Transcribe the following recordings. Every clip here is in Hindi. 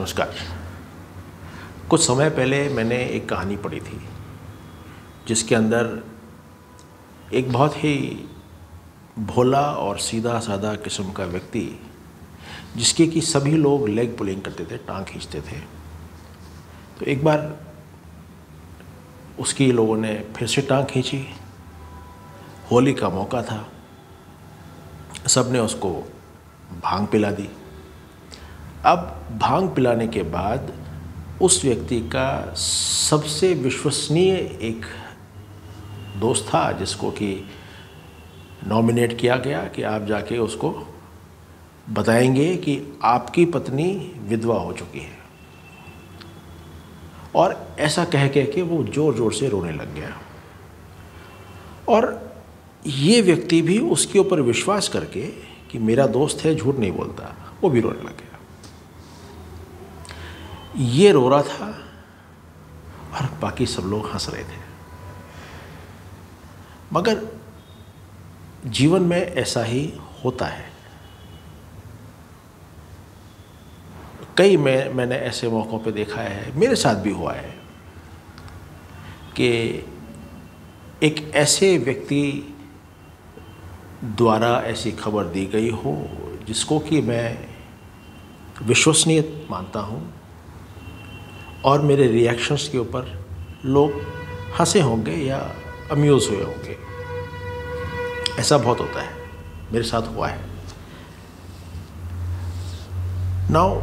नमस्कार। कुछ समय पहले मैंने एक कहानी पढ़ी थी जिसके अंदर एक बहुत ही भोला और सीधा साधा किस्म का व्यक्ति, जिसके कि सभी लोग लेग पुलिंग करते थे, टांग खींचते थे, तो एक बार उसकी लोगों ने फिर से टांग खींची। होली का मौका था, सबने उसको भांग पिला दी। अब भांग पिलाने के बाद उस व्यक्ति का सबसे विश्वसनीय एक दोस्त था, जिसको कि नॉमिनेट किया गया कि आप जाके उसको बताएंगे कि आपकी पत्नी विधवा हो चुकी है। और ऐसा कह के वो ज़ोर ज़ोर से रोने लग गया। और ये व्यक्ति भी उसके ऊपर विश्वास करके कि मेरा दोस्त है, झूठ नहीं बोलता, वो भी रोने लग गया। ये रो रहा था और बाकी सब लोग हंस रहे थे। मगर जीवन में ऐसा ही होता है। कई मैंने ऐसे मौक़ों पे देखा है, मेरे साथ भी हुआ है कि एक ऐसे व्यक्ति द्वारा ऐसी खबर दी गई हो जिसको कि मैं विश्वसनीय मानता हूँ, और मेरे रिएक्शंस के ऊपर लोग हंसे होंगे या अम्यूज़ हुए होंगे। ऐसा बहुत होता है, मेरे साथ हुआ है। नाउ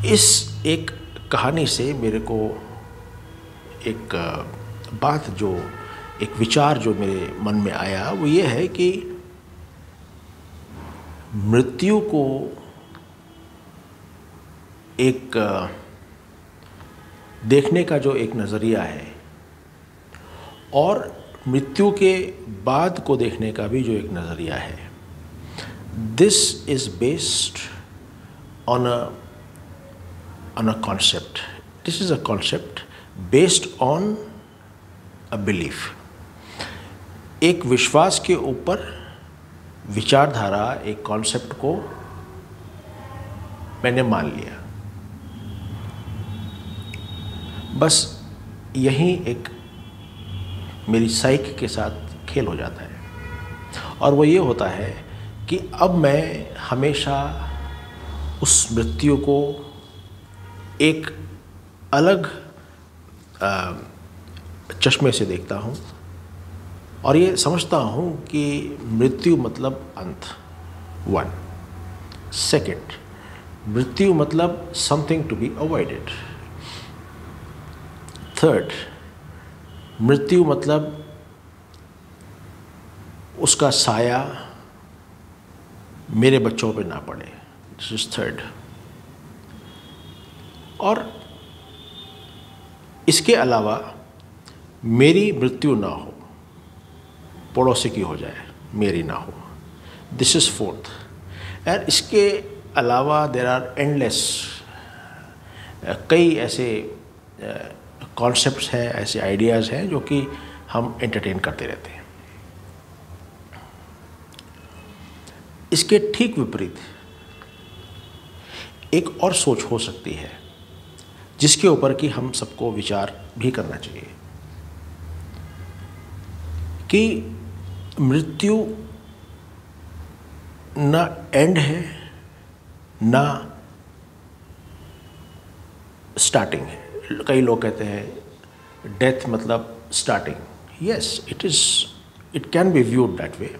इस एक कहानी से मेरे को एक बात, जो एक विचार जो मेरे मन में आया, वो ये है कि मृत्यु को एक देखने का जो एक नज़रिया है और मृत्यु के बाद को देखने का भी जो एक नज़रिया है, this is based on a concept. This is a concept based on a belief. एक विश्वास के ऊपर विचारधारा, एक कॉन्सेप्ट को मैंने मान लिया। बस यही एक मेरी साइक के साथ खेल हो जाता है। और वो ये होता है कि अब मैं हमेशा उस मृत्यु को एक अलग चश्मे से देखता हूँ, और ये समझता हूँ कि मृत्यु मतलब अंत, वन। सेकंड, मृत्यु मतलब something to be avoided. Third, मृत्यु मतलब उसका साया मेरे बच्चों पे ना पड़े। This is third. और इसके अलावा मेरी मृत्यु ना हो, पड़ोसी की हो जाए, मेरी ना हो। This is fourth. और इसके अलावा देयर आर एंडलेस कई ऐसे कॉन्सेप्ट्स हैं, ऐसे आइडियाज़ हैं जो कि हम एंटरटेन करते रहते हैं। इसके ठीक विपरीत एक और सोच हो सकती है जिसके ऊपर कि हम सबको विचार भी करना चाहिए कि मृत्यु ना एंड है ना स्टार्टिंग है। कई लोग कहते हैं डेथ मतलब starting. Yes, it can be viewed that way.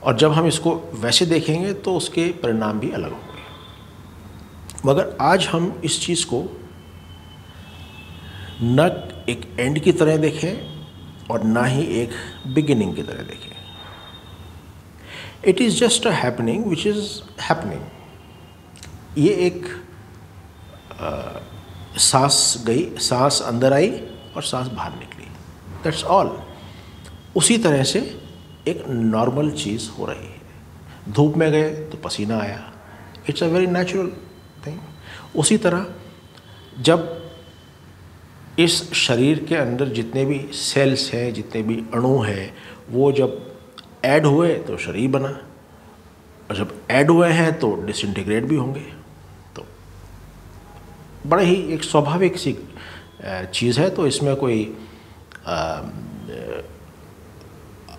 और जब हम इसको वैसे देखेंगे तो उसके परिणाम भी अलग होंगे। मगर आज हम इस चीज़ को न एक एंड की तरह देखें और ना ही एक बिगिनिंग की तरह देखें। It is just a happening which is happening. ये एक सांस गई, सांस अंदर आई और सांस बाहर निकली, दैट्स ऑल। उसी तरह से एक नॉर्मल चीज़ हो रही है। धूप में गए तो पसीना आया, it's a very natural thing. उसी तरह जब इस शरीर के अंदर जितने भी सेल्स हैं, जितने भी अणु हैं, वो जब ऐड हुए तो शरीर बना, और जब ऐड हुए हैं तो डिसइंटीग्रेट भी होंगे। तो बड़ा ही एक स्वाभाविक सी चीज़ है, तो इसमें कोई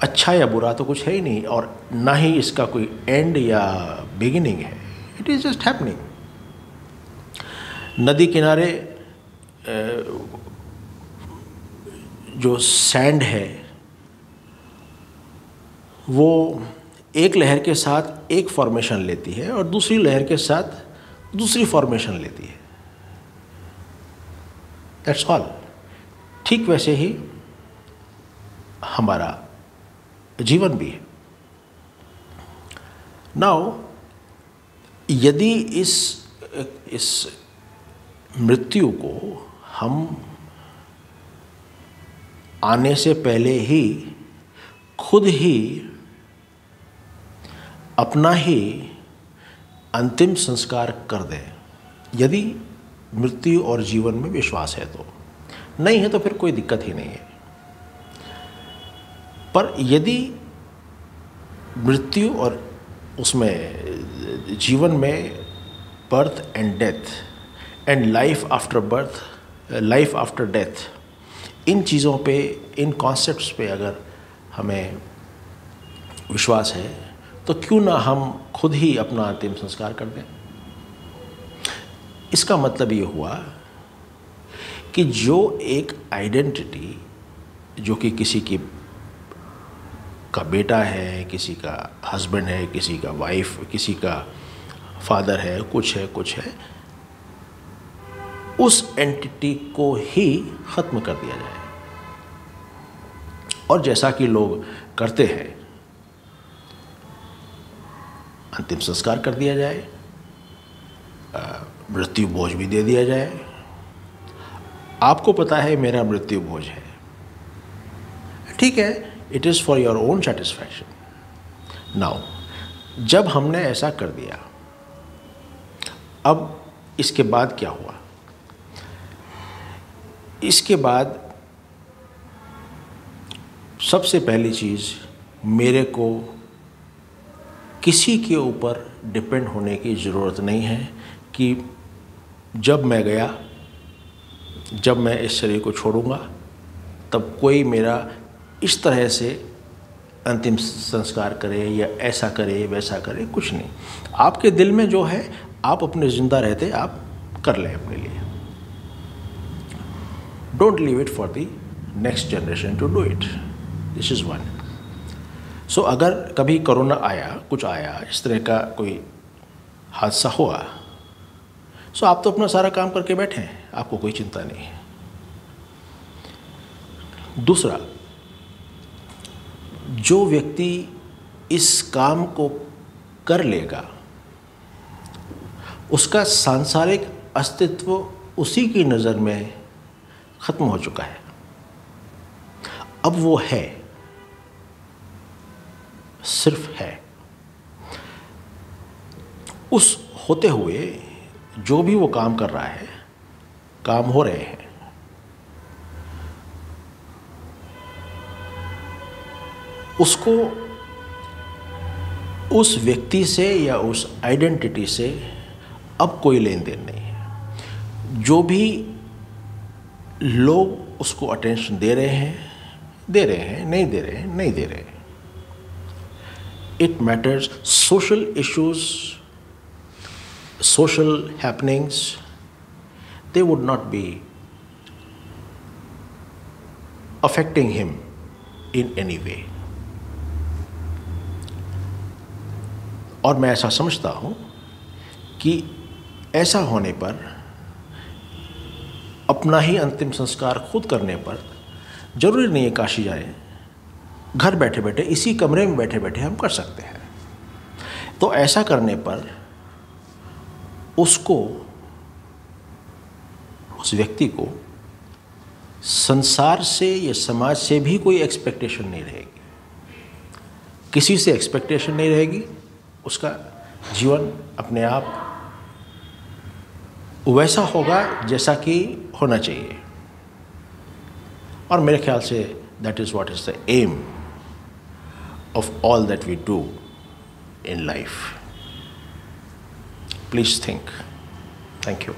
अच्छा या बुरा तो कुछ है ही नहीं, और ना ही इसका कोई एंड या बिगिनिंग है। It is just happening. नदी किनारे जो सैंड है वो एक लहर के साथ एक फॉर्मेशन लेती है और दूसरी लहर के साथ दूसरी फॉर्मेशन लेती है। That's all. ठीक वैसे ही हमारा जीवन भी है। नाउ यदि इस मृत्यु को हम आने से पहले ही खुद ही अपना ही अंतिम संस्कार कर दें, यदि मृत्यु और जीवन में विश्वास है तो। नहीं है तो फिर कोई दिक्कत ही नहीं है। पर यदि मृत्यु और उसमें जीवन में birth and death and life after birth, life after death, इन चीज़ों पे, इन कॉन्सेप्ट्स पे अगर हमें विश्वास है तो क्यों ना हम खुद ही अपना अंतिम संस्कार कर दें। इसका मतलब ये हुआ कि जो एक आइडेंटिटी, जो कि किसी की का बेटा है, किसी का हस्बैंड है, किसी का वाइफ, किसी का फादर है, कुछ है, उस एंटिटी को ही ख़त्म कर दिया जाए। और जैसा कि लोग करते हैं, अंतिम संस्कार कर दिया जाए, मृत्यु भोज भी दे दिया जाए। आपको पता है मेरा मृत्यु भोज है, ठीक है, it is for your own satisfaction. Now जब हमने ऐसा कर दिया, अब इसके बाद क्या हुआ? इसके बाद सबसे पहली चीज़, मेरे को किसी के ऊपर डिपेंड होने की ज़रूरत नहीं है कि जब मैं गया, जब मैं इस शरीर को छोड़ूंगा तब कोई मेरा इस तरह से अंतिम संस्कार करे या ऐसा करे वैसा करे, कुछ नहीं। आपके दिल में जो है, आप अपने ज़िंदा रहते आप कर लें अपने लिए। Don't leave it for the next generation to do it. This is one. So अगर कभी कोरोना आया, कुछ आया, इस तरह का कोई हादसा हुआ, सो आप तो अपना सारा काम करके बैठे हैं, आपको कोई चिंता नहीं है। दूसरा, जो व्यक्ति इस काम को कर लेगा, उसका सांसारिक अस्तित्व उसी की नज़र में ख़त्म हो चुका है। अब वो है, सिर्फ है। उस होते हुए जो भी वो काम कर रहा है, काम हो रहे हैं। उसको उस व्यक्ति से या उस आइडेंटिटी से अब कोई लेन देन नहीं है। जो भी लोग उसको अटेंशन दे रहे हैं, नहीं दे रहे हैं, नहीं दे रहे हैं। It matters, social issues, social happenings, they would not be affecting him in any way. और मैं ऐसा समझता हूँ कि ऐसा होने पर, अपना ही अंतिम संस्कार खुद करने पर, जरूरी नहीं है काशी जाए, घर बैठे बैठे, इसी कमरे में बैठे बैठे हम कर सकते हैं। तो ऐसा करने पर उसको, उस व्यक्ति को संसार से या समाज से भी कोई एक्सपेक्टेशन नहीं रहेगी, किसी से एक्सपेक्टेशन नहीं रहेगी। उसका जीवन अपने आप वैसा होगा जैसा कि होना चाहिए। और मेरे ख्याल से that is what is the aim of all that we do in life. Please think. Thank you.